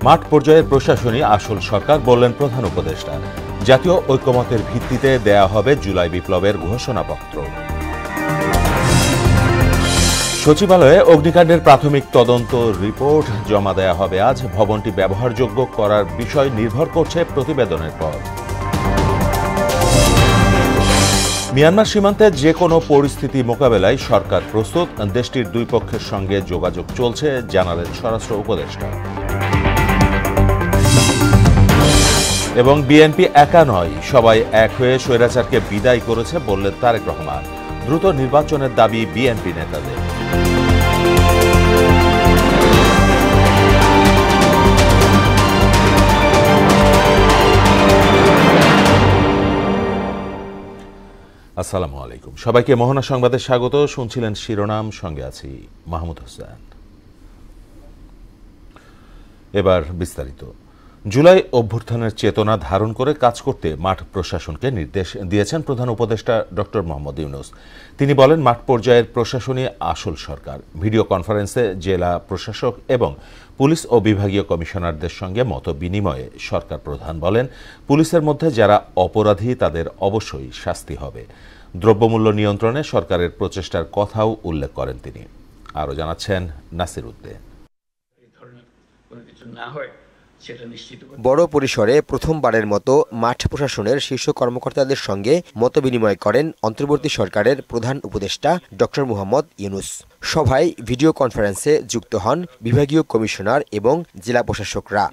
মাঠ পর্যায়ের প্রশাসনই আসল সরকার বললেন প্রধান উপদেষ্টা। জাতীয় ঐক্যমতের ভিত্তিতে দেয়া হবে জুলাই বিপ্লবের ঘোষণাপত্র। সচিবালয়ে অগ্নিকাণ্ডের প্রাথমিক তদন্ত রিপোর্ট জমা দেয়া হবে আজ। ভবনটি ব্যবহারযোগ্য করার বিষয় নির্ভর করছে প্রতিবেদনের পর। মিয়ানমার সীমান্তে যে কোনো পরিস্থিতি মোকাবেলায় সরকার প্রস্তুত, দেশটির দুই পক্ষের সঙ্গে যোগাযোগ চলছে জানালেন স্বরাষ্ট্র উপদেষ্টা। এবং বিএনপি একা নয়, সবাই এক হয়ে স্বৈরাচারকে বিদায় করেছে বললেন তারেক রহমান। দ্রুত নির্বাচনের দাবি বিএনপি নেতাদের। আসসালামু আলাইকুম, সবাইকে মোহনা সংবাদে স্বাগত। শুনছিলেন শিরোনাম, সঙ্গে আছি মাহমুদ হোসেন। এবার বিস্তারিত। জুলাই অভ্যুত্থানের চেতনা ধারণ করে কাজ করতে মাঠ প্রশাসনকে নির্দেশ দিয়েছেন প্রধান উপদেষ্টা ডক্টর মোহাম্মদ ইউনূস। তিনি বলেন, মাঠ পর্যায়ের প্রশাসনই আসল সরকার। ভিডিও কনফারেন্সে জেলা প্রশাসক এবং পুলিশ ও বিভাগীয় কমিশনারদের সঙ্গে মত বিনিময়ে সরকার প্রধান বলেন, পুলিশের মধ্যে যারা অপরাধী তাদের অবশ্যই শাস্তি হবে। দ্রব্যমূল্য নিয়ন্ত্রণে সরকারের প্রচেষ্টার কথাও উল্লেখ করেন তিনি। আরও জানাচ্ছেন নাসির উদ্দিন। বড় পরিসরে প্রথমবারের মতো মাঠ প্রশাসনের শীর্ষ কর্মকর্তাদের সঙ্গে মতবিনিময় করেন অন্তর্বর্তী সরকারের প্রধান উপদেষ্টা ডক্টর মোহাম্মদ ইউনূস। সভায় ভিডিও কনফারেন্সে যুক্ত হন বিভাগীয় কমিশনার এবং জেলা প্রশাসকরা।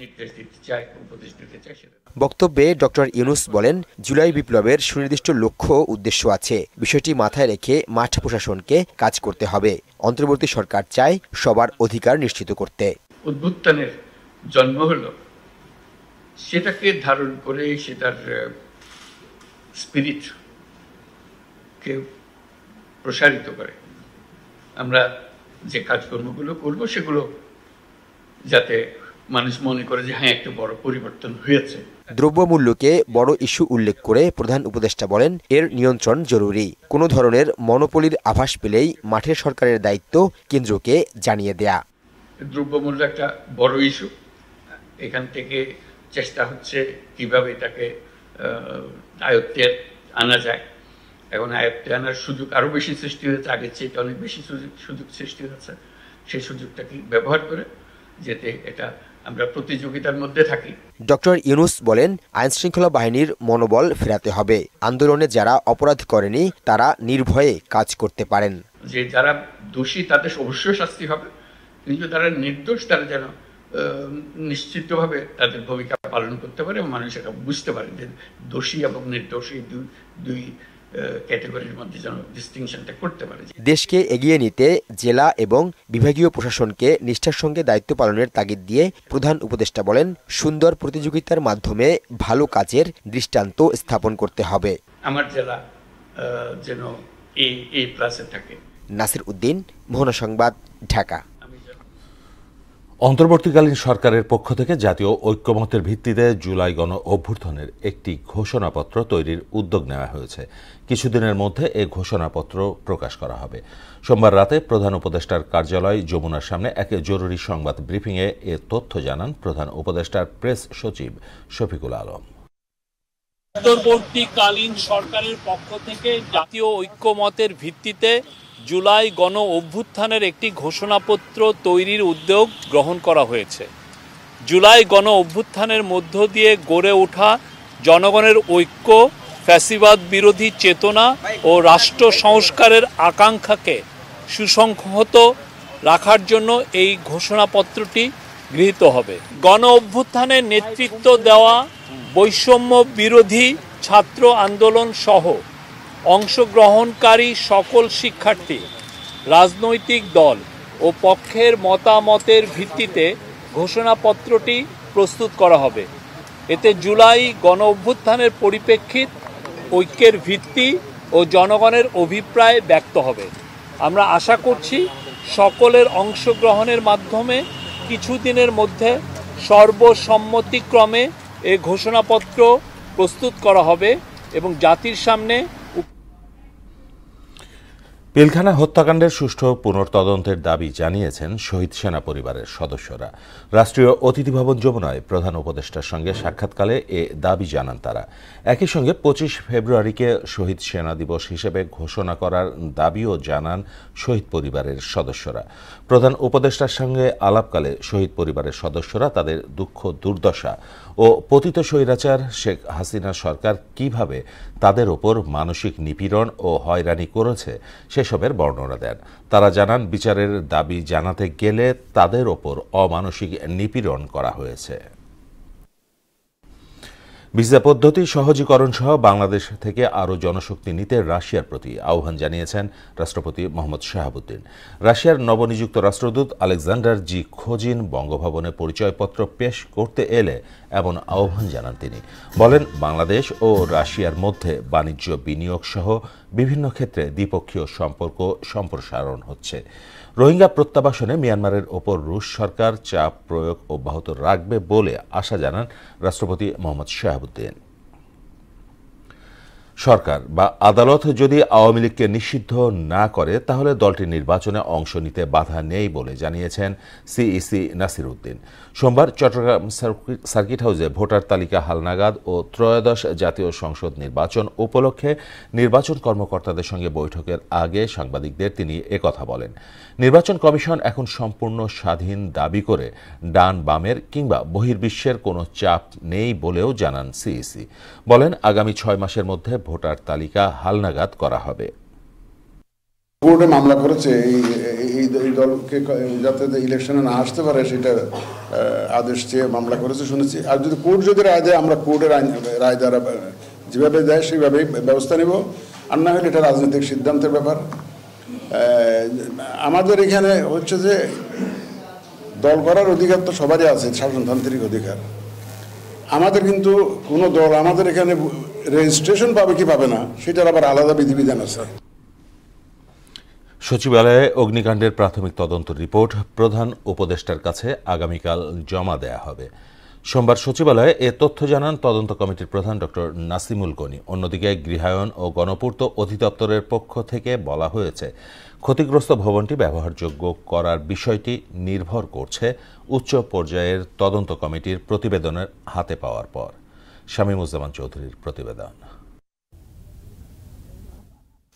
বক্তব্যে ডক্টর ইউনূস বলেন, জুলাই বিপ্লবের সুনির্দিষ্ট লক্ষ্য উদ্দেশ্য আছে। বিষয়টি মাথায় রেখে মাঠ প্রশাসনকে কাজ করতে হবে। অন্তর্বর্তী সরকার চায় সবার অধিকার নিশ্চিত করতে। উদ্ভুত্থানের জন্ম হলো, সেটাকে ধারণ করে সেটার স্পিরিটকে প্রসারিত করে আমরা যে কাজকর্মগুলো করব, সেগুলো যাতে মানুষ মনে করে যে হ্যাঁ, একটা বড় পরিবর্তন হয়েছে। দ্রব্যমূল্যকে বড় ইস্যু উল্লেখ করে প্রধান উপদেষ্টা বলেন, এর নিয়ন্ত্রণ জরুরি। কোনো ধরনের মনোপলির আভাস পেলেই মাঠের সরকারের দায়িত্ব কেন্দ্রকে জানিয়ে দেয়া। দ্রব্যমূল্য একটা বড় ইস্যু। এখান থেকে চেষ্টা হচ্ছে কিভাবে এটাকে আয়ত্তে আনা যায়। এখন আয়ত্তে আনার সুযোগ আরো বেশি সৃষ্টি হয়েছে, আগের চেয়ে অনেক বেশি সুযোগ সৃষ্টি হয়েছে। সেই সুযোগটাকে ব্যবহার করে যাতে এটা আমরা প্রতিযোগিতার মধ্যে থাকি। ডক্টর ইউনূস বলেন, আইন শৃঙ্খলা বাহিনীর মনোবল ফেরাতে হবে। আন্দোলনে যারা অপরাধ করেনি তারা নির্ভয়ে কাজ করতে পারেন। যে যারা দোষী তাদের অবশ্যই শাস্তি হবে, কিন্তু তারা নির্দোষ, তারা যেন নিশ্চিতভাবে তাদের ভূমিকা পালন করতে পারে এবং মানুষ এটা বুঝতে পারে যে দোষী এবং নির্দোষ এই দুই ক্যাটাগরির মধ্যে যেন ডিস্টিংশনটা করতে পারে। দেশকে এগিয়ে নিতে জেলা এবং বিভাগীয় প্রশাসনকে নিষ্ঠার সঙ্গে দায়িত্ব পালনের তাগিদ দিয়ে প্রধান উপদেষ্টা বলেন, সুন্দর প্রতিযোগিতার মাধ্যমে ভালো কাজের দৃষ্টান্ত স্থাপন করতে হবে। আমার জেলা যেন এই প্লাসে থাকে। নাসির উদ্দিন, মোহনা সংবাদ, ঢাকা। অন্তর্বর্তীকালীন সরকারের পক্ষ থেকে জাতীয় ঐক্যমতের ভিত্তিতে জুলাই গণ অভ্যুত্থানের একটি ঘোষণাপত্র তৈরির উদ্যোগ নেওয়া হয়েছে। কিছুদিনের মধ্যে এই ঘোষণাপত্র প্রকাশ করা হবে। সোমবার রাতে প্রধান উপদেষ্টার কার্যালয় যমুনার সামনে এক জরুরি সংবাদ ব্রিফিংয়ে এ তথ্য জানান প্রধান উপদেষ্টার প্রেস সচিব শফিকুল আলম। অন্তর্বর্তীকালীন সরকারের পক্ষ থেকে জাতীয় ঐক্যমতের ভিত্তিতে জুলাই গণ অভ্যুত্থানের একটি ঘোষণাপত্র তৈরির উদ্যোগ গ্রহণ করা হয়েছে। জুলাই গণ অভ্যুত্থানের মধ্য দিয়ে গড়ে ওঠা জনগণের ঐক্য, ফ্যাসিবাদ বিরোধী চেতনা ও রাষ্ট্র সংস্কারের আকাঙ্ক্ষাকে সুসংহত রাখার জন্য এই ঘোষণাপত্রটি গৃহীত হবে। গণ অভ্যুত্থানের নেতৃত্ব দেওয়া বৈষম্য বিরোধী ছাত্র আন্দোলন সহ অংশগ্রহণকারী সকল শিক্ষার্থী, রাজনৈতিক দল ও পক্ষের মতামতের ভিত্তিতে ঘোষণাপত্রটি প্রস্তুত করা হবে। এতে জুলাই গণ অভ্যুত্থানের পরিপ্রেক্ষিত, ঐক্যের ভিত্তি ও জনগণের অভিপ্রায় ব্যক্ত হবে। আমরা আশা করছি সকলের অংশগ্রহণের মাধ্যমে কিছুদিনের মধ্যে সর্বসম্মতিক্রমে এই ঘোষণাপত্র প্রস্তুত করা হবে এবং জাতির সামনে। পিলখানা হত্যাকাণ্ডের সুষ্ঠু পুনর্তদন্তের দাবি জানিয়েছেন শহীদ সেনা পরিবারের সদস্যরা। রাষ্ট্রীয় অতিথি ভবন যমুনায় প্রধান উপদেষ্টার সঙ্গে সাক্ষাৎকালে এ দাবি জানান তারা। একই সঙ্গে 25 ফেব্রুয়ারিকে শহীদ সেনা দিবস হিসেবে ঘোষণা করার দাবিও জানান শহীদ পরিবারের সদস্যরা। প্রধান উপদেষ্টার সঙ্গে আলাপকালে শহীদ পরিবারের সদস্যরা তাদের দুঃখ দুর্দশা ও পতিত স্বৈরাচার শেখ হাসিনা সরকার কিভাবে তাদের ওপর মানসিক নিপীড়ন ও হয়রানি করেছে সেসবের বর্ণনা দেন। তারা জানান, বিচারের দাবি জানাতে গেলে তাদের ওপর অমানসিক নিপীড়ন করা হয়েছে। ভিসা পদ্ধতি সহজীকরণ সহ বাংলাদেশ থেকে আরও জনশক্তি নিতে রাশিয়ার প্রতি আহ্বান জানিয়েছেন রাষ্ট্রপতি মোহাম্মদ শাহাবুদ্দিন। রাশিয়ার নবনিযুক্ত রাষ্ট্রদূত আলেকজান্ডার জি খোজিন বঙ্গভবনে পরিচয়পত্র পেশ করতে এলে এমন আহ্বান জানান তিনি। বলেন, বাংলাদেশ ও রাশিয়ার মধ্যে বাণিজ্য বিনিয়োগ সহ বিভিন্ন ক্ষেত্রে দ্বিপক্ষীয় সম্পর্ক সম্প্রসারণ হচ্ছে। রোহিঙ্গা প্রত্যাবাসনে মিয়ানমারের ওপর রুশ সরকার চাপ প্রয়োগ অব্যাহত রাখবে বলে আশা জানান রাষ্ট্রপতি মোহাম্মদ শাহাবুদ্দিন। সরকার বা আদালত যদি আওয়ামী লীগকে নিষিদ্ধ না করে তাহলে দলটি নির্বাচনে অংশ নিতে বাধা নেই বলে জানিয়েছেন সিইসি নাসির উদ্দিন। সোমবার চট্টগ্রাম সার্কিট হাউসে ভোটার তালিকা হালনাগাদ ও ত্রয়োদশ জাতীয় সংসদ নির্বাচন উপলক্ষে নির্বাচন কর্মকর্তাদের সঙ্গে বৈঠকের আগে সাংবাদিকদের তিনি একথা বলেন। নির্বাচন কমিশন এখন সম্পূর্ণ স্বাধীন দাবি করে ডান বামের কিংবা বহির্বিশ্বের কোনো চাপ নেই বলেও জানান সিইসি। বলেন, আগামী 6 মাসের মধ্যে ভোটার তালিকা হালনাগাদ করা হবে। কোর্টে মামলা করেছে এই দলকে যাতে ইলেকশনে না আসতে পারে সেটা আদেশ চেয়ে মামলা করেছে শুনেছি। আর যদি কোর্ট যদি রায় দেয়, আমরা কোর্টের রায় দ্বারা যেভাবে দেয় সেইভাবেই ব্যবস্থা নেব। আর না হলে এটা রাজনৈতিক সিদ্ধান্তের ব্যাপার। আমাদের এখানে হচ্ছে যে দল করার অধিকার তো সবারই আছে, শাসনতান্ত্রিক অধিকার। আমাদের কিন্তু কোনো দল আমাদের এখানে রেজিস্ট্রেশন পাবে কি পাবে না সেটার আবার আলাদা বিধিবিধান আছে। সচিবালয়ে অগ্নিকাণ্ডের প্রাথমিক তদন্ত রিপোর্ট প্রধান উপদেষ্টার কাছে আগামীকাল জমা দেয়া হবে। সোমবার সচিবালয়ে এ তথ্য জানান তদন্ত কমিটির প্রধান ডক্টর নাসিমুল গনি। অন্যদিকে গৃহায়ন ও গণপূর্ত অধিদপ্তরের পক্ষ থেকে বলা হয়েছে, ক্ষতিগ্রস্ত ভবনটি ব্যবহারযোগ্য করার বিষয়টি নির্ভর করছে উচ্চ পর্যায়ের তদন্ত কমিটির প্রতিবেদনের হাতে পাওয়ার পর। শামীমুজ্জামান চৌধুরীর প্রতিবেদন।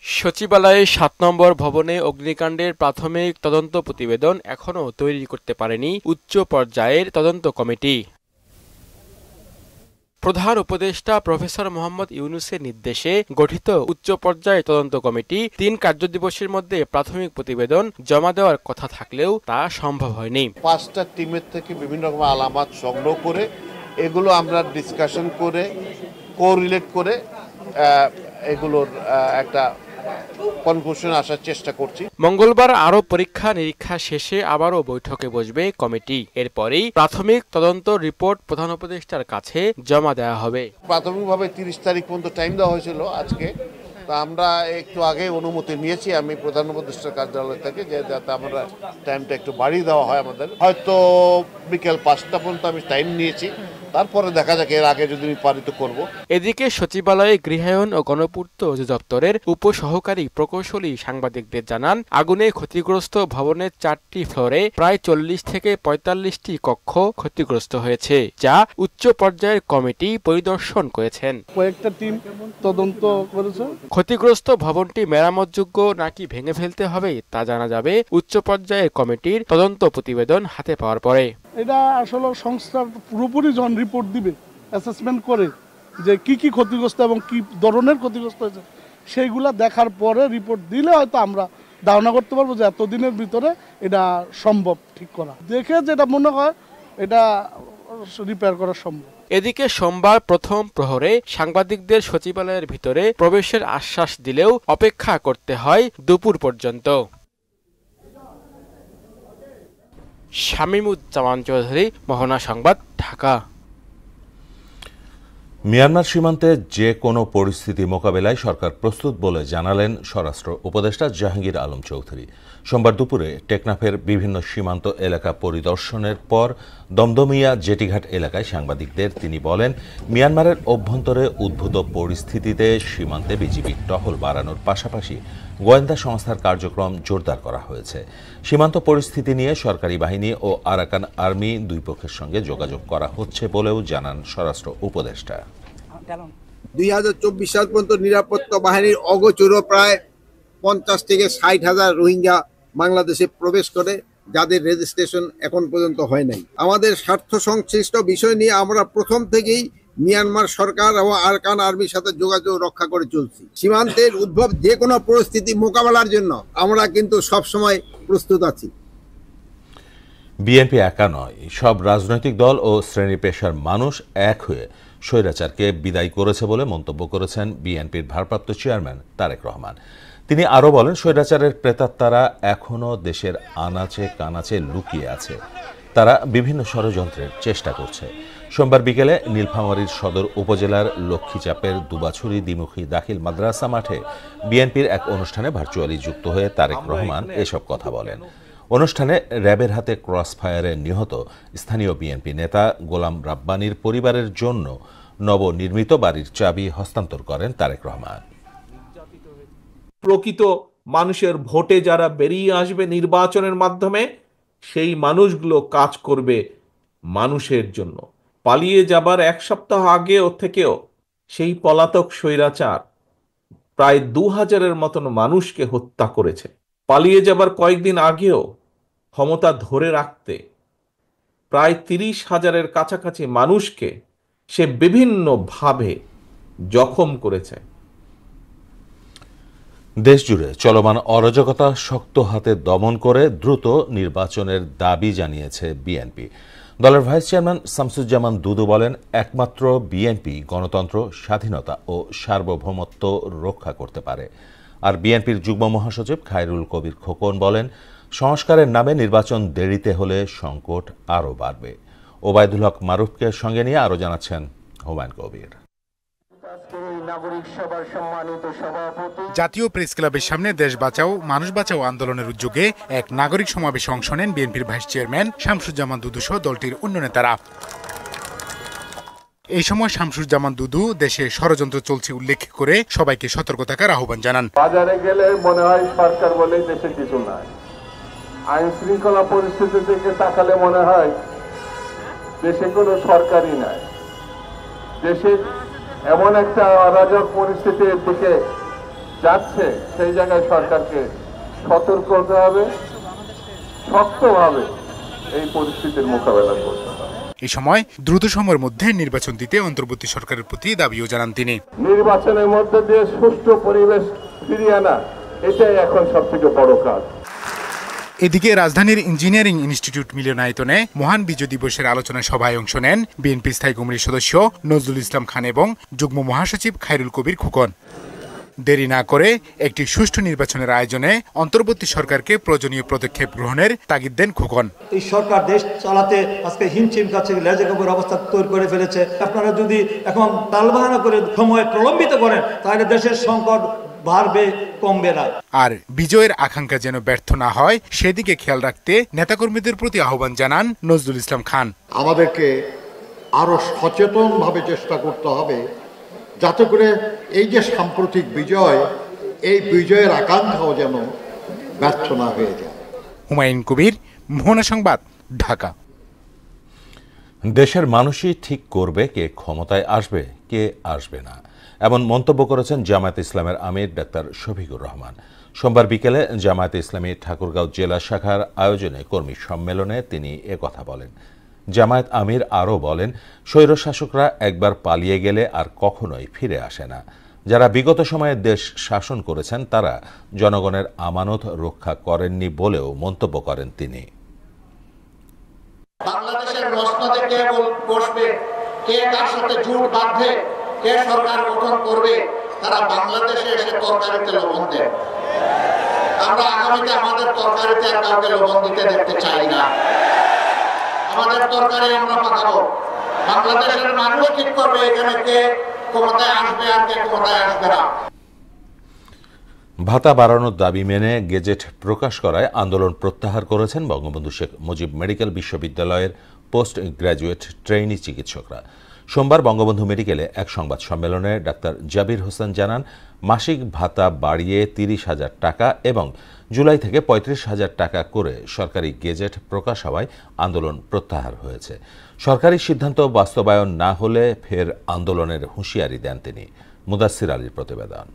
সচিবালয়ে 7 নম্বর ভবনে অগ্নিকাণ্ডের প্রাথমিক তদন্ত প্রতিবেদন এখনও তৈরি করতে পারেনি উচ্চ পর্যায়ের তদন্ত কমিটি। প্রধান উপদেষ্টা প্রফেসর মোহাম্মদ ইউনূসের নির্দেশে গঠিত উচ্চ পর্যায়ের তদন্ত কমিটি 3 কার্যদিবসের মধ্যে প্রাথমিক প্রতিবেদন জমা দেওয়ার কথা থাকলেও তা সম্ভব হয়নি। 5টা টিমের থেকে বিভিন্ন রকম আলামত সংগ্রহ করে এগুলো আমরা ডিসকাশন করে কোরিলেট করে এগুলোর একটা কনক্লুশনে আসার চেষ্টা করছি। মঙ্গলবার আরও পরীক্ষা নিরীক্ষা শেষে আবারও বৈঠকে বসবে কমিটি। এরপরেই প্রাথমিক তদন্ত রিপোর্ট প্রধান উপদেষ্টার কাছে জমা দেওয়া হবে। প্রাথমিকভাবে 30 তারিখ পর্যন্ত টাইম দেওয়া হয়েছিল আজকে, তা আমরা একটু আগে অনুমতি নিয়েছি আমি প্রধান উপদেষ্টার কার্যালয় থেকে, যে যাতে আমরা টাইমটা একটু বাড়িয়ে দেওয়া হয়। আমাদের হয়তো বিকেল 5টা পর্যন্ত আমি টাইম নিয়েছি, তারপরে দেখা যাক এর আগে যদি পারি তো করব। এদিকে সচিবালয়ে গৃহায়ন ও গণপূর্ত অধিদপ্তরের উপসহকারী প্রকৌশলী সাংবাদিকদের জানান, আগুনে ক্ষতিগ্রস্ত ভবনের 4টি ফ্লোরে প্রায় 40 থেকে 45টি কক্ষ ক্ষতিগ্রস্ত হয়েছে, যা উচ্চ পর্যায়ের কমিটি পরিদর্শন করেছেন। কয়েকটা টিম তদন্ত করেছে। ক্ষতিগ্রস্ত ভবনটি মেরামতযোগ্য নাকি ভেঙে ফেলতে হবে তা জানা যাবে উচ্চ পর্যায়ের কমিটির তদন্ত প্রতিবেদন হাতে পাওয়ার পরে। এটা আসলে সংস্থার পুরোপুরি যখন রিপোর্ট দিবে অ্যাসেসমেন্ট করে যে কি কি ক্ষতিগ্রস্ত এবং কি ধরনের ক্ষতিগ্রস্ত হয়েছে সেইগুলা দেখার পরে রিপোর্ট দিলে হয়তো আমরা ধারণা করতে পারবো যে এতদিনের ভিতরে এটা সম্ভব ঠিক করা। দেখে যেটা মনে হয় এটা রিপেয়ার করা সম্ভব। এদিকে সোমবার প্রথম প্রহরে সাংবাদিকদের সচিবালয়ের ভিতরে প্রবেশের আশ্বাস দিলেও অপেক্ষা করতে হয় দুপুর পর্যন্ত। শামীমুজ্জামান চৌধুরী, মোহনা সংবাদ, ঢাকা। মিয়ানমার সীমান্তে যে কোনো পরিস্থিতি মোকাবেলায় সরকার প্রস্তুত বলে জানালেন স্বরাষ্ট্র উপদেষ্টা জাহাঙ্গীর আলম চৌধুরী। সোমবার দুপুরে টেকনাফের বিভিন্ন সীমান্ত এলাকা পরিদর্শনের পর দমদমিয়া জেটিঘাট এলাকায় সাংবাদিকদের তিনি বলেন, মিয়ানমারের অভ্যন্তরে উদ্ভূত পরিস্থিতিতে সীমান্তে বিজিবি টহল বাড়ানোর পাশাপাশি গোয়েন্দা সংস্থার কার্যক্রম জোরদার করা হয়েছে। সীমান্ত পরিস্থিতি নিয়ে সরকারি বাহিনী ও আরাকান আর্মি দুই পক্ষের সঙ্গে যোগাযোগ করা হচ্ছে বলেও জানান স্বরাষ্ট্র উপদেষ্টা। 2024 সাল পর্যন্ত নিরাপত্তা বাহিনীর অগোচর প্রায় 50 থেকে 60,000 রোহিঙ্গা বাংলাদেশে প্রবেশ করে, যাদের রেজিস্ট্রেশন এখন পর্যন্ত হয় নাই। আমাদের স্বার্থ সংশ্লিষ্ট বিষয় নিয়ে আমরা প্রথম থেকেই মিয়ানমার সরকার এবং আরাকান আর্মির সাথে যোগাযোগ রক্ষা করে চলছি। সীমান্তের উদ্ভব যে কোনো পরিস্থিতি মোকাবেলার জন্য আমরা কিন্তু সবসময় প্রস্তুত আছি। বিএনপি একা নয়, সব রাজনৈতিক দল ও শ্রেণী পেশার মানুষ এক হয়ে স্বৈরাচারকে বিদায় করেছে বলে মন্তব্য করেছেন বিএনপির ভারপ্রাপ্ত চেয়ারম্যান তারেক রহমান। তিনি আরও বলেন, স্বৈরাচারের প্রেতাত্মারা এখনও দেশের আনাচে কানাচে লুকিয়ে আছে। তারা বিভিন্ন ষড়যন্ত্রের চেষ্টা করছে। সোমবার বিকেলে নীলফামারীর সদর উপজেলার লক্ষ্মীচাপের দুবাছুরি দ্বিমুখী দাখিল মাদ্রাসা মাঠে বিএনপির এক অনুষ্ঠানে ভার্চুয়ালি যুক্ত হয়ে তারেক রহমান এসব কথা বলেন। অনুষ্ঠানে র্যাবের হাতে ক্রস ফায়ারে নিহত স্থানীয় বিএনপি নেতা গোলাম রাব্বানীর পরিবারের জন্য নবনির্মিত বাড়ির চাবি হস্তান্তর করেন তারেক রহমান। প্রকৃত মানুষের ভোটে যারা বেরিয়ে আসবে নির্বাচনের মাধ্যমে, সেই মানুষগুলো কাজ করবে মানুষের জন্য। পালিয়ে যাবার এক সপ্তাহ আগেও থেকেও সেই পলাতক স্বৈরাচার প্রায় 2000-এর মতন মানুষকে হত্যা করেছে। পালিয়ে যাবার কয়েকদিন আগেও ক্ষমতা ধরে রাখতে প্রায় 30,000-এর কাছাকাছি মানুষকে সে বিভিন্নভাবে জখম করেছে। দেশজুড়ে চলমান অরাজকতা শক্ত হাতে দমন করে দ্রুত নির্বাচনের দাবি জানিয়েছে বিএনপি। দলের ভাইস চেয়ারম্যান শামসুজ্জামান দুদু বলেন, একমাত্র বিএনপি গণতন্ত্র, স্বাধীনতা ও সার্বভৌমত্ব রক্ষা করতে পারে। আর বিএনপির যুগ্ম মহাসচিব খায়রুল কবির খোকন বলেন, সংস্কারের নামে নির্বাচন দেরিতে হলে সংকট আরও বাড়বে। ওবায়দুল হক মারুফকে সঙ্গে নিয়ে আরও জানাচ্ছেন হুমায়ুন কবির। জাতীয় প্রেস ক্লাবের সামনে দেশ বাঁচাও মানুষ বাঁচাও আন্দোলনের উদ্যোগে এক নাগরিক সমাবেশে অংশ নেন বিএনপির ভাইস চেয়ারম্যান শামসুজ্জামান দুদু সহ দলটির অন্য নেতারা। এই সময় শামসুজ্জামান দুদু দেশে ষড়যন্ত্র চলছে উল্লেখ করে সবাইকে সতর্ক থাকার আহ্বান জানান। বাজারে গেলে মনে হয় সরকার বলে দেশে কিছু নাই, আইন শৃঙ্খলা পরিস্থিতি থেকে তাকালে মনে হয় দেশে কোনো সরকারই নাই। দেশে এমন একটা অরাজক পরিস্থিতির দিকে যাচ্ছে, সেই জায়গায় সরকারকে সতর্ক হতে হবে, শক্তভাবে এই পরিস্থিতির মোকাবেলা করতে হবে। এই সময় দ্রুত সময়ের মধ্যে নির্বাচন দিতে অন্তর্বর্তী সরকারের প্রতি দাবিও জানান তিনি। নির্বাচনের মধ্যে দিয়ে সুষ্ঠু পরিবেশ ফিরিয়ে আনা, এটাই এখন সবথেকে বড় কাজ। এদিকে রাজধানীর ইঞ্জিনিয়ারিং ইনস্টিটিউট মিলনায়তনে মহান বিজয় দিবসের আলোচনা সভায় অংশ নেন বিএনপি স্থায়ী কমিটির সদস্য নজরুল ইসলাম খান এবং যুগ্ম মহাসচিব খায়রুল কবির খোকন। দেরি না করে একটি সুষ্ঠু নির্বাচনের আয়োজনে অন্তর্বর্তী সরকারকে প্রয়োজনীয় পদক্ষেপ গ্রহণের তাগিদ দেন খোকন। এই সরকার দেশ চালাতে আজকে হিমশিম কাছে লেজে গোবর অবস্থা তৈরি করে ফেলেছে। আপনারা যদি এখন তালবাহানা করে সময় প্রলম্বিত করেন, তাহলে দেশের সংকট বাড়বে, কমবে না। আর বিজয়ের আকাঙ্ক্ষা যেন ব্যর্থ না হয় সেদিকে খেয়াল রাখতে নেতাকর্মীদের প্রতি আহ্বান জানান নজরুল ইসলাম খান। আমাদেরকে আরো সচেতনভাবে চেষ্টা করতে হবে যাতে করে এই যে সাম্প্রতিক বিজয়, এই বিজয়ের আকাঙ্ক্ষাও যেন ব্যর্থ না হয়ে যায়। হুমায়ুন কবির, মোহনা সংবাদ, ঢাকা। দেশের মানুষই ঠিক করবে কে ক্ষমতায় আসবে, কে আসবে না, এমন মন্তব্য করেছেন জামায়াতে ইসলামের আমির ডাক্তার শফিকুর রহমান। সোমবার বিকেলে জামায়াতে ইসলামী ঠাকুরগাঁও জেলা শাখার আয়োজনে কর্মী সম্মেলনে তিনি একথা বলেন। জামায়াত আমির আরও বলেন, স্বৈরশাসকরা একবার পালিয়ে গেলে আর কখনোই ফিরে আসে না। যারা বিগত সময়ে দেশ শাসন করেছেন তারা জনগণের আমানত রক্ষা করেননি বলেও মন্তব্য করেন তিনি। বাংলাদেশের মসনদে কে বসবে, কে কার সাথে জোট বাঁধবে, কে সরকার গঠন করবে, তারা বাংলাদেশে এসে তরকারিতে লবণ দেয়। আমরা আগামীতে আমাদের তরকারিতে আর কাউকে লবণ দিতে দেখতে চাই না। আমাদের তরকারি আমরা পাকাবো। বাংলাদেশের মানুষ ঠিক করবে এখানে কে ক্ষমতায় আসবে আর কে ক্ষমতায় আসবে না। ভাতা বাড়ানোর দাবি মেনে গেজেট প্রকাশ করায় আন্দোলন প্রত্যাহার করেছেন বঙ্গবন্ধু শেখ মুজিব মেডিকেল বিশ্ববিদ্যালয়ের পোস্ট গ্র্যাজুয়েট ট্রেইনি চিকিৎসকরা। সোমবার বঙ্গবন্ধু মেডিকেলে এক সংবাদ সম্মেলনে ডাক্তার জাবির হোসেন জানান, মাসিক ভাতা বাড়িয়ে 30,000 টাকা এবং জুলাই থেকে 35,000 টাকা করে সরকারি গেজেট প্রকাশ হওয়ায় আন্দোলন প্রত্যাহার হয়েছে। সরকারি সিদ্ধান্ত বাস্তবায়ন না হলে ফের আন্দোলনের হুঁশিয়ারি দেন তিনি। মুদাসসির আলীর প্রতিবেদন।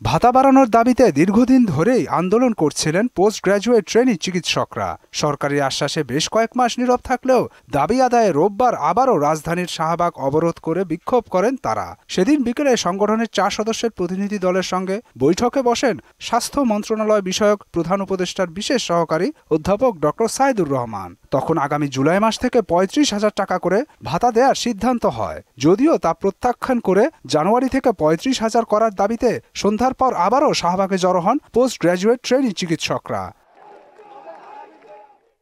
ভাতা বাড়ানোর দাবিতে দীর্ঘদিন ধরেই আন্দোলন করছিলেন পোস্ট গ্র্যাজুয়েট ট্রেনি চিকিৎসকরা। সরকারি আশ্বাসে বেশ কয়েক মাস নীরব থাকলেও দাবি আদায়ে রোববার আবারও রাজধানীর শাহবাগ অবরোধ করে বিক্ষোভ করেন তারা। সেদিন বিকেলে সংগঠনের 4 সদস্যের প্রতিনিধি দলের সঙ্গে বৈঠকে বসেন স্বাস্থ্য মন্ত্রণালয় বিষয়ক প্রধান উপদেষ্টার বিশেষ সহকারী অধ্যাপক ডক্টর সাইদুর রহমান। তখন আগামী জুলাই মাস থেকে 35,000 টাকা করে ভাতা দেওয়ার সিদ্ধান্ত হয়, যদিও তা প্রত্যাখ্যান করে জানুয়ারি থেকে 35,000 করার দাবিতে সন্ধ্যার পর আবারও শাহবাগে জড়ো হন পোস্ট গ্র্যাজুয়েট ট্রেনি চিকিৎসকরা।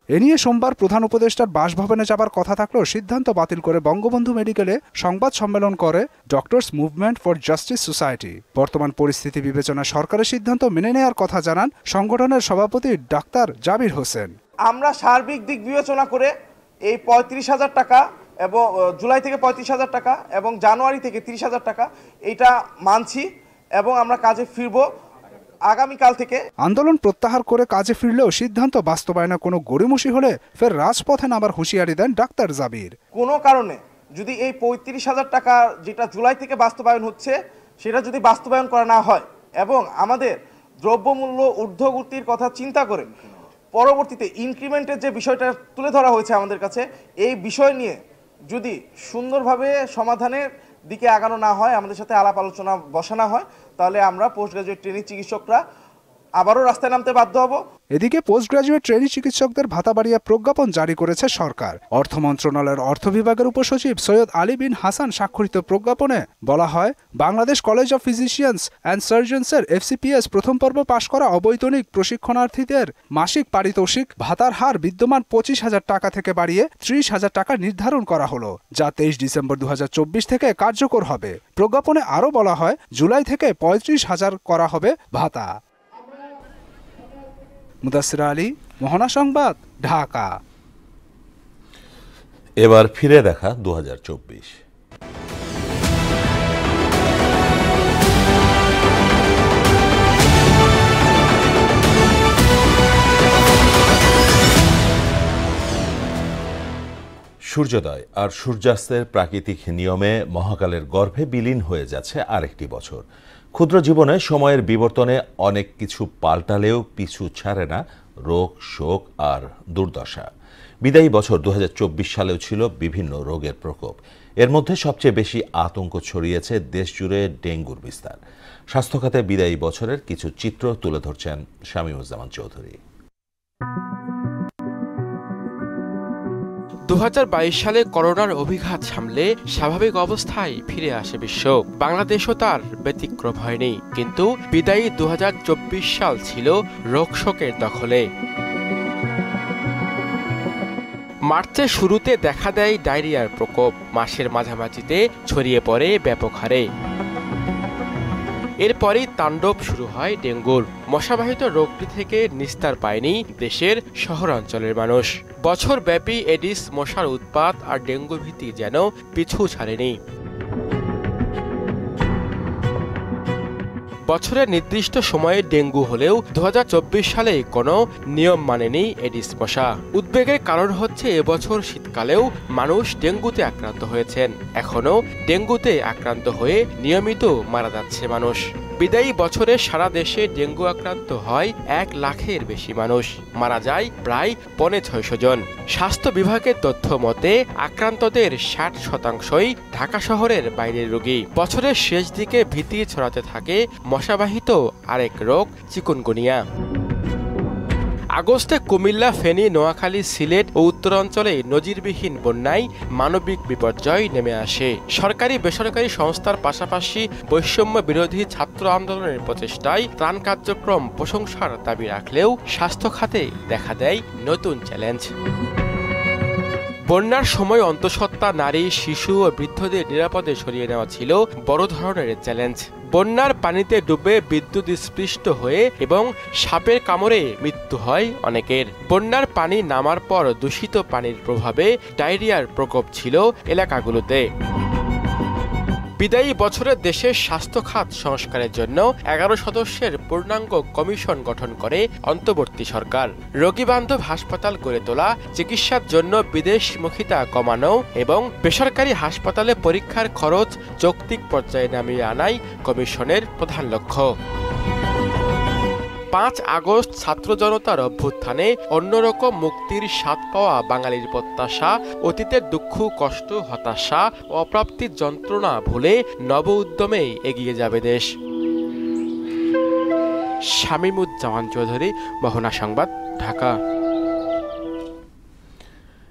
এ নিয়ে সোমবার প্রধান উপদেষ্টার বাসভবনে যাবার কথা থাকলেও সিদ্ধান্ত বাতিল করে বঙ্গবন্ধু মেডিকেলে সংবাদ সম্মেলন করে doctors movement for justice society. বর্তমান পরিস্থিতি বিবেচনায় সরকারের সিদ্ধান্ত মেনে নেওয়ার কথা জানান সংগঠনের সভাপতি ডাক্তার জাবির হোসেন। আমরা সার্বিক দিক বিবেচনা করে এই 35,000 টাকা এবং জুলাই থেকে 35,000 টাকা এবং জানুয়ারি থেকে 30,000 টাকা এইটা মানছি এবং আমরা কাজে ফিরব আগামীকাল থেকে। আন্দোলন প্রত্যাহার করে কাজে ফিরলেও সিদ্ধান্ত বাস্তবায়নে কোনো গড়িমসি হলে ফের রাজপথে নামার হুঁশিয়ারি দেন ডাক্তার জাবির। কোনো কারণে যদি এই 35,000 টাকা যেটা জুলাই থেকে বাস্তবায়ন হচ্ছে সেটা যদি বাস্তবায়ন করা না হয় এবং আমাদের দ্রব্যমূল্য ঊর্ধ্বগতির কথা চিন্তা করে পরবর্তীতে ইনক্রিমেন্টের যে বিষয়টা তুলে ধরা হয়েছে আমাদের কাছে, এই বিষয় নিয়ে যদি সুন্দরভাবে সমাধানের দিকে আগানো না হয়, আমাদের সাথে আলাপ আলোচনা বসানো হয়, তাহলে আমরা পোস্ট গ্রাজুয়েট ট্রেনি চিকিৎসকরা আবারও রাস্তায় নামতে বাধ্য হব। এদিকে পোস্ট গ্রাজুয়েট ট্রেনি চিকিৎসকদের ভাতা বাড়িয়ে প্রজ্ঞাপন জারি করেছে সরকার। অর্থ মন্ত্রণালয়ের অর্থ বিভাগের উপসচিব সৈয়দ আলী বিন হাসান স্বাক্ষরিত প্রজ্ঞাপনে বলা হয়, Bangladesh college of physicians and সার্জনসের FCPS প্রথম পর্ব পাশ করা অবৈতনিক প্রশিক্ষণার্থীদের মাসিক পারিতোষিক ভাতার হার বিদ্যমান 25,000 টাকা থেকে বাড়িয়ে 30,000 টাকা নির্ধারণ করা হলো, যা 23 ডিসেম্বর 2024 থেকে কার্যকর হবে। প্রজ্ঞাপনে আরও বলা হয়, জুলাই থেকে 35,000 করা হবে ভাতা। মুদাসসির আলী, মোহনা সংবাদ, ঢাকা। এবার ফিরে দেখা 2024। সূর্যোদয় আর সূর্যাস্তের প্রাকৃতিক নিয়মে মহাকালের গর্ভে বিলীন হয়ে যাচ্ছে আরেকটি বছর। ক্ষুদ্র জীবনে সময়ের বিবর্তনে অনেক কিছু পাল্টালেও পিছু ছাড়ে না রোগ, শোক আর দুর্দশা। বিদায়ী বছর 2024 সালেও ছিল বিভিন্ন রোগের প্রকোপ। এর মধ্যে সবচেয়ে বেশি আতঙ্ক ছড়িয়েছে দেশজুড়ে ডেঙ্গুর বিস্তার। স্বাস্থ্য খাতে বিদায়ী বছরের কিছু চিত্র তুলে ধরছেন শামীমুজ্জামান চৌধুরী। 2022 সালে করোনার অভিঘাত সামলে স্বাভাবিক অবস্থায় ফিরে আসে বিশ্ব। বাংলাদেশও তার ব্যতিক্রম হয়নি, কিন্তু বিদায়ী 2024 সাল ছিল রোগ শোকের দখলে। মার্চের শুরুতে দেখা দেয় ডায়রিয়ার প্রকোপ, মাসের মাঝামাঝিতে ছড়িয়ে পড়ে ব্যাপক হারে। এরপরই তাণ্ডব শুরু হয় ডেঙ্গুর। মশাবাহিত রোগটি থেকে নিস্তার পায়নি দেশের শহরাঞ্চলের মানুষ। বছরব্যাপী এডিস মশার উৎপাত আর ডেঙ্গু ভীতি যেন পিছু ছাড়েনি। বছরের নির্দিষ্ট সময়ে ডেঙ্গু হলেও 2024 সালে কোনো নিয়ম মানেনি এডিস মশা। উদ্বেগের কারণ হচ্ছে এবছর শীতকালেও মানুষ ডেঙ্গুতে আক্রান্ত হয়েছেন। এখনও ডেঙ্গুতে আক্রান্ত হয়ে নিয়মিত মারা যাচ্ছে মানুষ। বিদায়ী বছরে সারা দেশে ডেঙ্গু আক্রান্ত হয় 1 লাখের বেশি মানুষ, মারা যায় প্রায় 650 জন। স্বাস্থ্য বিভাগের তথ্য মতে আক্রান্তদের 60%ই ঢাকা শহরের বাইরের রোগী। বছরের শেষ দিকে ভীতি ছড়াতে থাকে মশাবাহিত আরেক রোগ চিকুনগুনিয়া। আগস্টে কুমিল্লা, ফেনী, নোয়াখালী, সিলেট ও উত্তরাঞ্চলে নজিরবিহীন বন্যায় মানবিক বিপর্যয় নেমে আসে। সরকারি বেসরকারি সংস্থার পাশাপাশি বৈষম্য বিরোধী ছাত্র আন্দোলনের প্রচেষ্টায় ত্রাণ কার্যক্রম প্রশংসার দাবি রাখলেও স্বাস্থ্য খাতে দেখা দেয় নতুন চ্যালেঞ্জ। বন্যার সময় অন্তঃসত্ত্বা নারী, শিশু ও বৃদ্ধদের নিরাপদে সরিয়ে নেওয়া ছিল বড় ধরনের চ্যালেঞ্জ। বন্যার পানিতে ডুবে বিদ্যুৎ স্পৃষ্ট হয়ে এবং সাপের কামড়ে মৃত্যু হয় অনেকের। বন্যার পানি নামার পর দূষিত পানির প্রভাবে ডায়রিয়ার প্রকোপ ছিল এলাকাগুলোতে। বিদায়ী বছরে দেশের স্বাস্থ্য খাত সংস্কারের জন্য 11 সদস্যের পূর্ণাঙ্গ কমিশন গঠন করে অন্তর্বর্তী সরকার। রোগীবান্ধব হাসপাতাল গড়ে তোলা, চিকিৎসার জন্য বিদেশমুখিতা কমানো এবং বেসরকারি হাসপাতালে পরীক্ষার খরচ যৌক্তিক পর্যায়ে নামিয়ে আনাই কমিশনের প্রধান লক্ষ্য। 5 আগস্ট ছাত্র জনতার অভ্যুত্থানে অন্যরকম মুক্তির স্বাদ পাওয়া বাঙালির প্রত্যাশা, অতীতের দুঃখ, কষ্ট, হতাশা, অপ্রাপ্তির যন্ত্রণা ভুলে নব উদ্যমে এগিয়ে যাবে দেশ। শামীমুজ্জামান চৌধুরী, মোহনা সংবাদ, ঢাকা।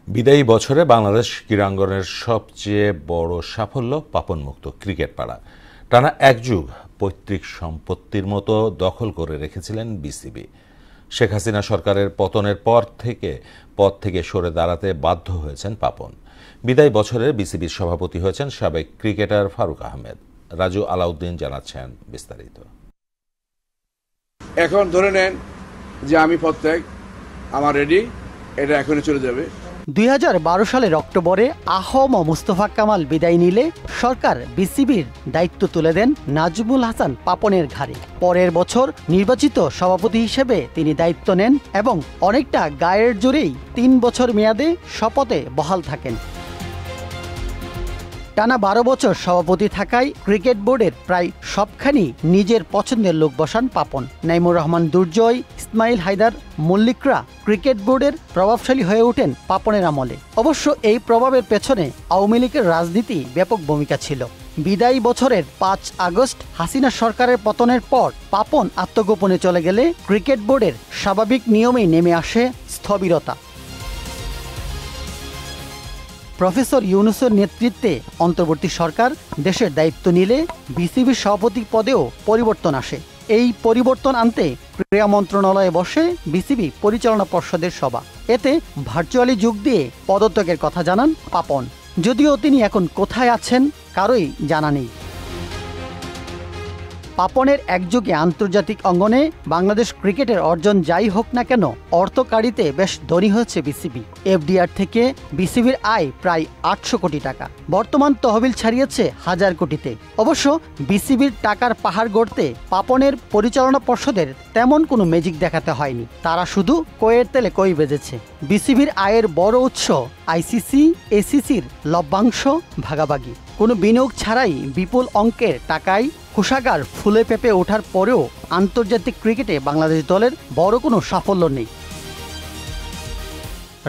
বিদায়ী বছরে বাংলাদেশ ক্রীড়াঙ্গনের সবচেয়ে বড় সাফল্য পাপনমুক্ত ক্রিকেট পাড়া। টানা এক যুগ পৈতৃক সম্পত্তির মতো দখল করে রেখেছিলেন বিসিবি। শেখ হাসিনা সরকারের পতনের পর পদ থেকে সরে দাঁড়াতে বাধ্য হয়েছেন পাপন। বিদায়ী বছরে বিসিবির সভাপতি হয়েছেন সাবেক ক্রিকেটার ফারুক আহমেদ। রাজু আলাউদ্দিন জানাচ্ছেন বিস্তারিত। এখন ধরে নেন যে আমি প্রত্যেক আমার রেডি, এটা এখনই চলে যাবে। 2012 সালের অক্টোবরে আহম মুস্তফা কামাল বিদায় নিলে সরকার বিসিবির দায়িত্ব তুলে দেন নাজমুল হাসান পাপনের ঘাড়ে। পরের বছর নির্বাচিত সভাপতি হিসেবে তিনি দায়িত্ব নেন এবং অনেকটা গায়ের জোরেই 3 বছর মেয়াদে শপথে বহাল থাকেন। টানা 12 বছর সভাপতি থাকায় ক্রিকেট বোর্ডের প্রায় সবখানি নিজের পছন্দের লোক বসান পাপন। নাইমুর রহমান দুর্জয়, ইসমাইল হায়দার মল্লিকরা ক্রিকেট বোর্ডের প্রভাবশালী হয়ে ওঠেন পাপনের আমলে। অবশ্য এই প্রভাবের পেছনে আওয়ামী লীগের রাজনীতি ব্যাপক ভূমিকা ছিল। বিদায়ী বছরের 5 আগস্ট হাসিনা সরকারের পতনের পর পাপন আত্মগোপনে চলে গেলে ক্রিকেট বোর্ডের স্বাভাবিক নিয়মেই নেমে আসে স্থবিরতা। প্রফেসর ইউনূসের নেতৃত্বে অন্তর্বর্তী সরকার দেশের দায়িত্ব নিলে বিসিবির সভাপতি পদেও পরিবর্তন আসে। এই পরিবর্তন আনতে ক্রীড়া মন্ত্রণালয়ে বসে বিসিবি পরিচালনা পর্ষদের সভা। এতে ভার্চুয়ালি যোগ দিয়ে পদত্যাগের কথা জানান পাপন। যদিও তিনি এখন কোথায় আছেন কারোই জানা নেই। পাপনের একযোগে আন্তর্জাতিক অঙ্গনে বাংলাদেশ ক্রিকেটের অর্জন যাই হোক না কেন অর্থকারিতে বেশ ধনী হয়েছে বিসিবি। এফডিআর থেকে বিসিবির আয় প্রায় 800 কোটি টাকা। বর্তমান তহবিল ছাড়িয়েছে 1000 কোটিতে। অবশ্য বিসিবির টাকার পাহাড় গড়তে পাপনের পরিচালনা পর্ষদের তেমন কোনো ম্যাজিক দেখাতে হয়নি। তারা শুধু কয়ের তেলে কই বেজেছে। বিসিবির আয়ের বড় উৎস আইসিসি, এসিসির লভ্যাংশ ভাগাভাগি। কোনো বিনিয়োগ ছাড়াই বিপুল অঙ্কের টাকায় কোষাগার ফুলে পেঁপে ওঠার পরেও আন্তর্জাতিক ক্রিকেটে বাংলাদেশ দলের বড় কোনো সাফল্য নেই।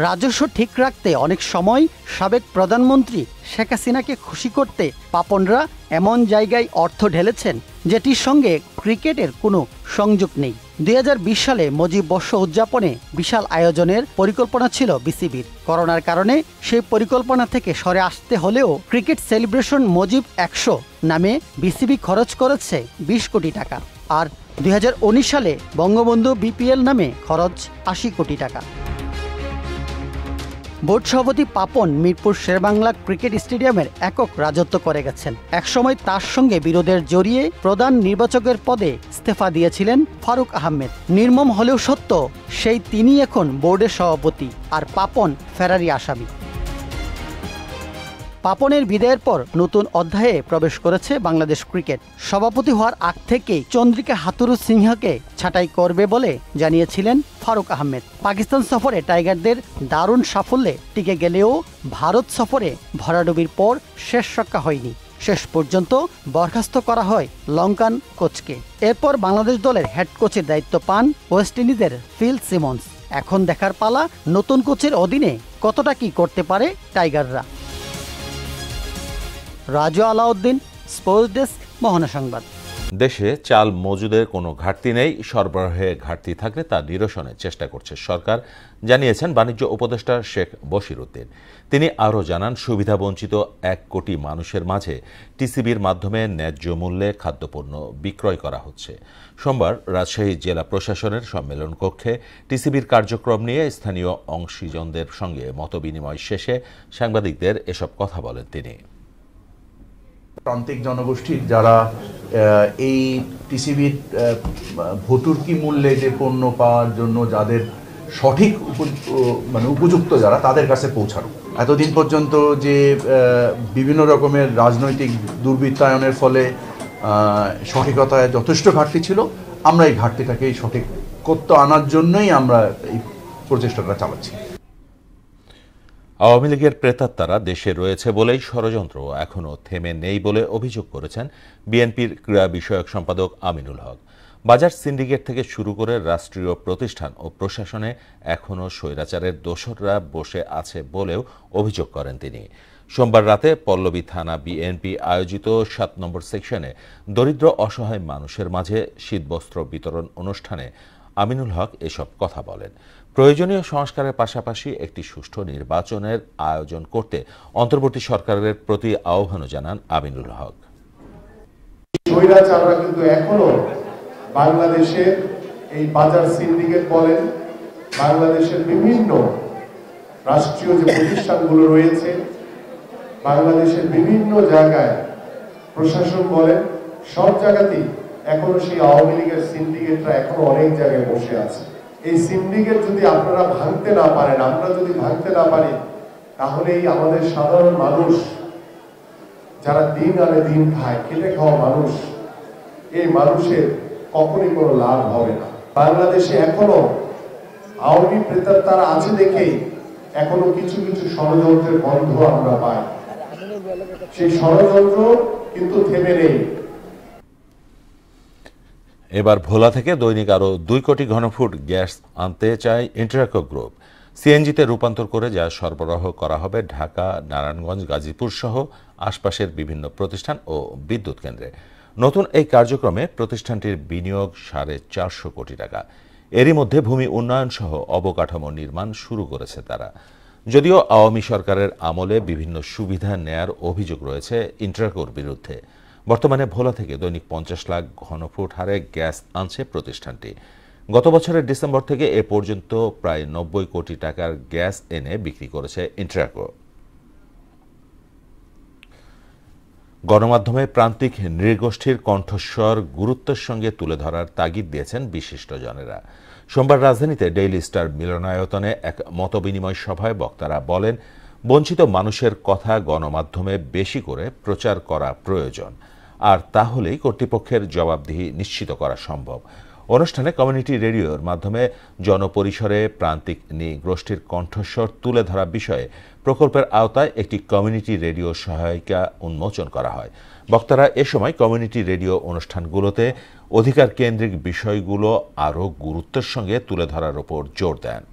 রাজস্ব ঠিক রাখতে অনেক সময় সাবেক প্রধানমন্ত্রী শেখ হাসিনাকে খুশি করতে পাপনরা এমন জায়গায় অর্থ ঢেলেছেন যেটির সঙ্গে ক্রিকেটের কোনো সংযোগ নেই। 2020 সালে মুজিব বর্ষ উদযাপনে বিশাল আয়োজনের পরিকল্পনা ছিল বিসিবির। করোনার কারণে সেই পরিকল্পনা থেকে সরে আসতে হলেও ক্রিকেট সেলিব্রেশন মুজিব 100 নামে বিসিবি খরচ করেছে 20 কোটি টাকা। আর 2019 সালে বঙ্গবন্ধু বিপিএল নামে খরচ 80 কোটি টাকা। বোর্ড সভাপতি পাপন মিরপুর শেরেবাংলা ক্রিকেট স্টেডিয়ামের একক রাজত্ব করে গেছেন। একসময় তার সঙ্গে বিরোধের জড়িয়ে প্রধান নির্বাচকের পদে ইস্তফা দিয়েছিলেন ফারুক আহমেদ। নির্মম হলেও সত্য, সেই তিনি এখন বোর্ডের সভাপতি, আর পাপন ফেরারি আসামি। পাপনের বিদায়ের পর নতুন অধ্যায়ে প্রবেশ করেছে বাংলাদেশ ক্রিকেট। সভাপতি হওয়ার আগ থেকেই চন্দ্রিকা হাথুরু সিংহকে ছাঁটাই করবে বলে জানিয়েছিলেন ফারুক আহমেদ। পাকিস্তান সফরে টাইগারদের দারুণ সাফল্যে টিকে গেলেও ভারত সফরে ভরাডুবির পর শেষ রক্ষা হয়নি। শেষ পর্যন্ত বরখাস্ত করা হয় লঙ্কান কোচকে। এরপর বাংলাদেশ দলের হেড কোচের দায়িত্ব পান ওয়েস্ট ইন্ডিজের ফিল সিমন্স। এখন দেখার পালা নতুন কোচের অধীনে কতটা কি করতে পারে টাইগাররা। রাজু আলাউদ্দিন, স্পোর্টস ডেস্ক, মোহনা সংবাদ। দেশে চাল মজুদের কোনো ঘাটতি নেই, সরবরাহে ঘাটতি থাকলে তা নিরসনের চেষ্টা করছে সরকার, জানিয়েছেন বাণিজ্য উপদেষ্টা শেখ বশির উদ্দিন। তিনি আরও জানান, সুবিধাবঞ্চিত 1 কোটি মানুষের মাঝে টিসিবির মাধ্যমে ন্যায্য মূল্যে খাদ্যপণ্য বিক্রয় করা হচ্ছে। সোমবার রাজশাহী জেলা প্রশাসনের সম্মেলন কক্ষে টিসিবির কার্যক্রম নিয়ে স্থানীয় অংশীজনদের সঙ্গে মতবিনিময় শেষে সাংবাদিকদের এসব কথা বলেন তিনি। প্রান্তিক জনগোষ্ঠীর যারা এই টিসিবির ভর্তুকি মূল্যে যে পণ্য পাওয়ার জন্য যাদের সঠিক উপযুক্ত যারা, তাদের কাছে পৌঁছানো। এতদিন পর্যন্ত যে বিভিন্ন রকমের রাজনৈতিক দুর্বৃত্তায়নের ফলে সঠিকতায় যথেষ্ট ঘাটতি ছিল, আমরা এই ঘাটতিটাকে সঠিক করতে আনার জন্যই আমরা এই প্রচেষ্টাটা চালাচ্ছি। আওয়ামী লীগের প্রেতাত্মারা দেশে রয়েছে বলেই ষড়যন্ত্র এখনও থেমে নেই বলে অভিযোগ করেছেন বিএনপির ক্রীড়া বিষয়ক সম্পাদক আমিনুল হক। বাজার সিন্ডিকেট থেকে শুরু করে রাষ্ট্রীয় প্রতিষ্ঠান ও প্রশাসনে এখনও স্বৈরাচারের দোসররা বসে আছে বলেও অভিযোগ করেন তিনি। সোমবার রাতে পল্লবী থানা বিএনপি আয়োজিত 7 নম্বর সেকশনে দরিদ্র অসহায় মানুষের মাঝে শীতবস্ত্র বিতরণ অনুষ্ঠানে আমিনুল হক এসব কথা বলেন। প্রয়োজনীয় সংস্কারের পাশাপাশি একটি সুষ্ঠু নির্বাচনের আয়োজন করতে অন্তর্বর্তী সরকারের প্রতি আহ্বানও জানান আমিনুল হক। স্বৈরাচাররা কিন্তু এখনো বাংলাদেশের এই বাজার সিন্ডিকেট বলেন, বাংলাদেশের বিভিন্ন রাষ্ট্রীয় যে প্রতিষ্ঠানগুলো রয়েছে, বাংলাদেশের বিভিন্ন জায়গায় প্রশাসন বলেন, সব জায়গাতেই এখনো সেই আওয়ামী লীগের সিন্ডিকেটরা এখনো অনেক জায়গায় বসে আছে। এই সিন্ডিকেট যদি আপনারা ভাঙতে না পারেন, আমরা যদি ভাঙতে না পারি, তাহলেই আমাদের সাধারণ মানুষ যারা দিন আনে দিন খায়, খেটে খাওয়া মানুষ, এই মানুষের কখনই কোনো লাভ হবে না। বাংলাদেশে এখনো আওয়ামী প্রেতাত্মারা আছে দেখেই এখনো কিছু কিছু ষড়যন্ত্রের গন্ধ আমরা পাই। সেই ষড়যন্ত্র কিন্তু থেমে নেই। এবার ভোলা থেকে দৈনিক আরও 2 কোটি ঘনফুট গ্যাস আনতে চায় ইন্টারকো গ্রুপ। সিএনজিতে রূপান্তর করে যা সরবরাহ করা হবে ঢাকা, নারায়ণগঞ্জ, গাজীপুর সহ আশপাশের বিভিন্ন প্রতিষ্ঠান ও বিদ্যুৎ কেন্দ্রে। নতুন এই কার্যক্রমে প্রতিষ্ঠানটির বিনিয়োগ 450 কোটি টাকা। এরই মধ্যে ভূমি উন্নয়ন সহ অবকাঠামো নির্মাণ শুরু করেছে তারা। যদিও আওয়ামী সরকারের আমলে বিভিন্ন সুবিধা নেয়ার অভিযোগ রয়েছে ইন্টারকোর বিরুদ্ধে। বর্তমানে ভোলা থেকে দৈনিক 50 লাখ ঘনফুট হারে গ্যাস আনছে প্রতিষ্ঠানটি। গত বছরের ডিসেম্বর থেকে এ পর্যন্ত প্রায় 90 কোটি টাকার গ্যাস এনে বিক্রি করেছে ইন্টারকো। গণমাধ্যমে প্রান্তিক নৃগোষ্ঠীর কণ্ঠস্বর গুরুত্বের সঙ্গে তুলে ধরার তাগিদ দিয়েছেন বিশিষ্টজনেরা। সোমবার রাজধানীতে ডেইলি স্টার মিলনায়তনে এক মতবিনিময় সভায় বক্তারা বলেন, বঞ্চিত মানুষের কথা গণমাধ্যমে বেশি করে প্রচার করা প্রয়োজন, আর তাহলেই কর্তৃপক্ষের জবাবদিহি নিশ্চিত করা সম্ভব। অনুষ্ঠানে কমিউনিটি রেডিওর মাধ্যমে জনপরিসরে প্রান্তিক নৃগোষ্ঠীর কণ্ঠস্বর তুলে ধরা বিষয়ে প্রকল্পের আওতায় একটি কমিউনিটি রেডিও সহায়িকা উন্মোচন করা হয়। বক্তারা এ সময় কমিউনিটি রেডিও অনুষ্ঠানগুলোতে অধিকার কেন্দ্রিক বিষয়গুলো আরও গুরুত্বের সঙ্গে তুলে ধরার উপর জোর দেন।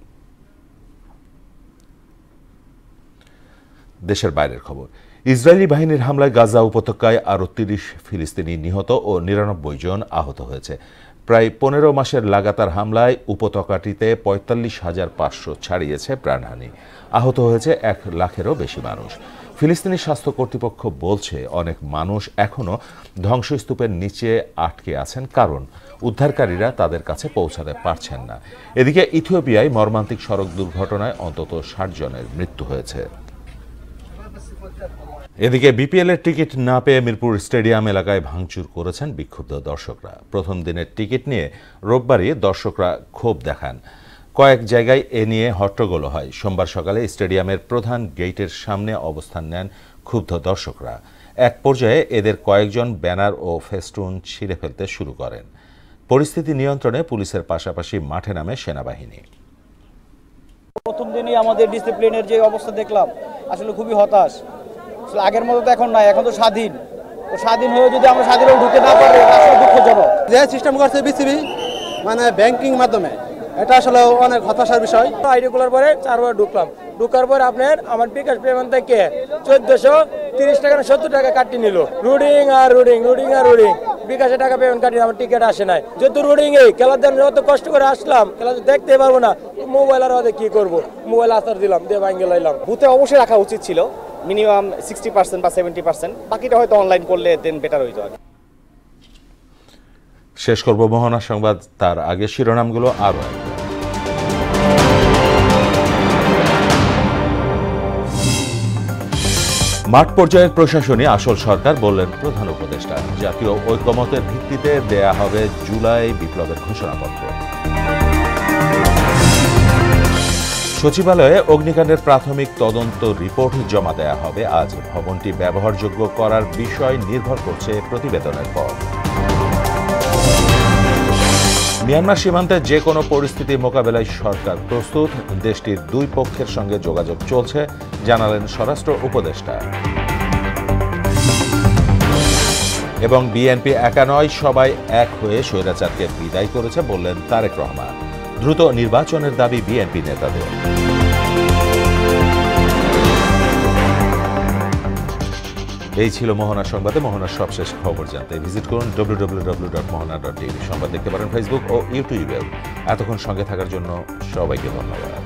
দেশের বাইরের খবর। ইসরায়েলি বাহিনীর হামলায় গাজা উপত্যকায় আরও 30 ফিলিস্তিনি নিহত ও 99 জন আহত হয়েছে। প্রায় 15 মাসের লাগাতার হামলায় উপত্যকাটিতে 45,500 ছাড়িয়েছে প্রাণহানি। আহত হয়েছে 1 লাখেরও বেশি মানুষ। ফিলিস্তিনি স্বাস্থ্য কর্তৃপক্ষ বলছে, অনেক মানুষ এখনও ধ্বংসস্তূপের নিচে আটকে আছেন, কারণ উদ্ধারকারীরা তাদের কাছে পৌঁছাতে পারছেন না। এদিকে ইথিওপিয়ায় মর্মান্তিক সড়ক দুর্ঘটনায় অন্তত 60 জনের মৃত্যু হয়েছে। এদিকে বিপিএলের টিকিট না পেয়ে মিরপুর স্টেডিয়াম এলাকায় ভাঙচুর করেছেন বিক্ষুব্ধ দর্শকরা। প্রথম দিনের টিকিট নিয়ে রোববারই দর্শকরা ক্ষোভ দেখান। কয়েক জায়গায় এ নিয়ে হট্টগোল হয়। সোমবার সকালে স্টেডিয়ামের প্রধান গেটের সামনে অবস্থান নেন ক্ষুব্ধ দর্শকরা। এক পর্যায়ে এদের কয়েকজন ব্যানার ও ফেস্টুন ছিঁড়ে ফেলতে শুরু করেন। পরিস্থিতি নিয়ন্ত্রণে পুলিশের পাশাপাশি মাঠে নামে সেনাবাহিনী। প্রথম দিনই আমাদের ডিসিপ্লিনের যে অবস্থা দেখলাম, আসলে খুবই হতাশ। আগের মতো তো এখন নাই, এখন তো স্বাধীন। তো স্বাধীন হয়ে যদি আমরা স্বাধীনভাবে ঢুকতে না পারি, আসলে দুঃখজনক। যে সিস্টেম করছে বিসিবি, মানে ব্যাংকিং মাধ্যমে, এটা আসলে অনেক হতাশার বিষয়। আইডি খোলার পরে 4 বার ঢুকার পরে আপনার আমার বিকাশ পেমেন্ট থেকে 1430 টাকা না 70 টাকা কাটি নিল। রুডিং আর রুডিং। বিকাশে টাকা পেমেন্ট কাটি আমার টিকিট আসে নাই যেহেতু রোডিং এই খেলার জন্য অত কষ্ট করে আসলাম খেলা দেখতে পারবো না মোবাইল আর কি করবো মোবাইল আসার দিলাম দিয়ে ভাঙ্গে লাইলাম বুথে অবশ্যই রাখা উচিত ছিল মিনিমাম 60% বা 70%, বাকিটা হয়তো অনলাইন করলে দেন বেটার হইতো। শেষ করব মোহনা সংবাদ, তার আগে শিরোনামগুলো আরো মাঠ পর্যায়ের প্রশাসনই আসল সরকার বললেন প্রধান উপদেষ্টা। জাতীয় ঐকমত্যের ভিত্তিতে দেয়া হবে জুলাই বিপ্লবের ঘোষণাপত্র। সচিবালয়ে অগ্নিকাণ্ডের প্রাথমিক তদন্ত রিপোর্ট জমা দেয়া হবে আজ। ভবনটি ব্যবহারযোগ্য করার বিষয় নির্ভর করছে প্রতিবেদনের পর। মিয়ানমার সীমান্তে যে কোনো পরিস্থিতি মোকাবেলায় সরকার প্রস্তুত। দেশটির দুই পক্ষের সঙ্গে যোগাযোগ চলছে জানালেন স্বরাষ্ট্র উপদেষ্টা। এবং বিএনপি একা নয়, সবাই এক হয়ে স্বৈরাচারকে বিদায় করেছে বললেন তারেক রহমান। দ্রুত নির্বাচনের দাবি বিএনপি নেতাদের। এই ছিল মোহনা সংবাদে। মোহনার সবশেষ খবর জানতে ভিজিট করুন www.mohana.tv। সংবাদ দেখতে পারেন ফেসবুক ও ইউটিউবেও। এতক্ষণ সঙ্গে থাকার জন্য সবাইকে ধন্যবাদ।